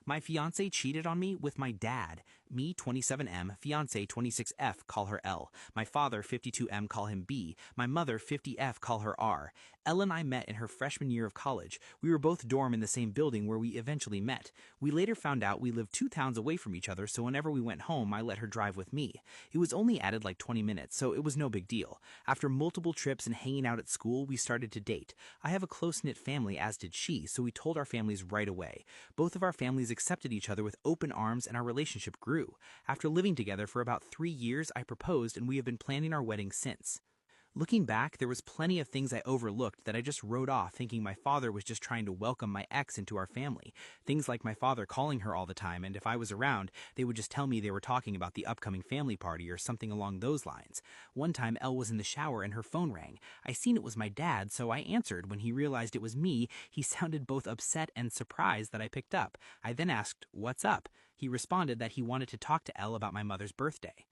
My fiance cheated on me with my dad. Me, 27M, fiance 26F, call her L. My father, 52M, call him B. My mother, 50F, call her R. Elle and I met in her freshman year of college. We were both dorm in the same building where we eventually met. We later found out we lived 2 towns away from each other, so whenever we went home, I let her drive with me. It was only added like 20 minutes, so it was no big deal. After multiple trips and hanging out at school, we started to date. I have a close-knit family, as did she, so we told our families right away. Both of our families accepted each other with open arms, and our relationship grew. After living together for about 3 years, I proposed, and we have been planning our wedding since. Looking back, there was plenty of things I overlooked that I just wrote off, thinking my father was just trying to welcome my ex into our family. Things like my father calling her all the time, and if I was around, they would just tell me they were talking about the upcoming family party or something along those lines. One time, Elle was in the shower and her phone rang. I seen it was my dad, so I answered. When he realized it was me, he sounded both upset and surprised that I picked up. I then asked, "What's up?" He responded that he wanted to talk to Elle about my mother's birthday.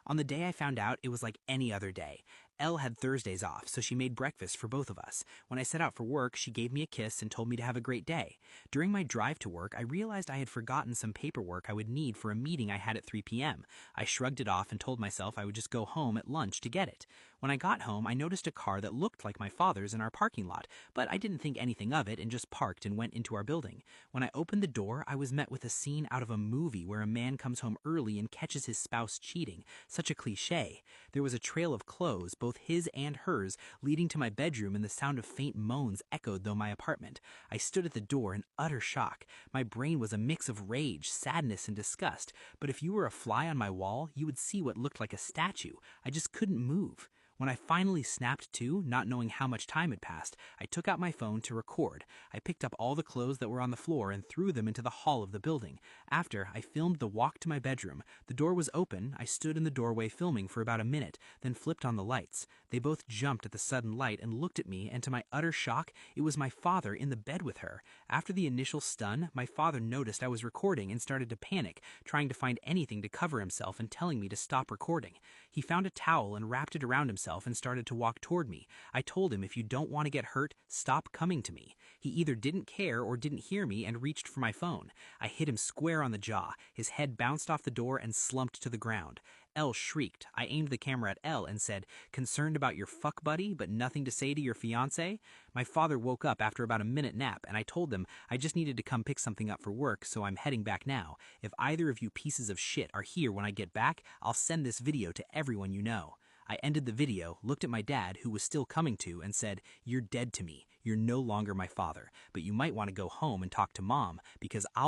On the day I found out, it was like any other day. Elle had Thursdays off, so she made breakfast for both of us. When I set out for work, she gave me a kiss and told me to have a great day. During my drive to work, I realized I had forgotten some paperwork I would need for a meeting I had at 3 p.m. I shrugged it off and told myself I would just go home at lunch to get it. When I got home, I noticed a car that looked like my father's in our parking lot, but I didn't think anything of it and just parked and went into our building. When I opened the door, I was met with a scene out of a movie where a man comes home early and catches his spouse cheating. Such a cliche. There was a trail of clothes, both his and hers, leading to my bedroom, and the sound of faint moans echoed through my apartment. I stood at the door in utter shock. My brain was a mix of rage, sadness, and disgust, but if you were a fly on my wall, you would see what looked like a statue. I just couldn't move. When I finally snapped to, not knowing how much time had passed, I took out my phone to record. I picked up all the clothes that were on the floor and threw them into the hall of the building. After, I filmed the walk to my bedroom. The door was open. I stood in the doorway filming for about a minute, then flipped on the lights. They both jumped at the sudden light and looked at me, and to my utter shock, it was my father in the bed with her. After the initial stun, my father noticed I was recording and started to panic, trying to find anything to cover himself and telling me to stop recording. He found a towel and wrapped it around himself and started to walk toward me. I told him, if you don't want to get hurt, stop coming to me. He either didn't care or didn't hear me and reached for my phone. I hit him square on the jaw. His head bounced off the door and slumped to the ground. Elle shrieked. I aimed the camera at Elle and said, "Concerned about your fuck buddy, but nothing to say to your fiancé?" My father woke up after about a minute nap, and I told them I just needed to come pick something up for work, so I'm heading back now. If either of you pieces of shit are here when I get back, I'll send this video to everyone you know. I ended the video, looked at my dad, who was still coming to, and said, "You're dead to me. You're no longer my father, but you might want to go home and talk to mom, because I'll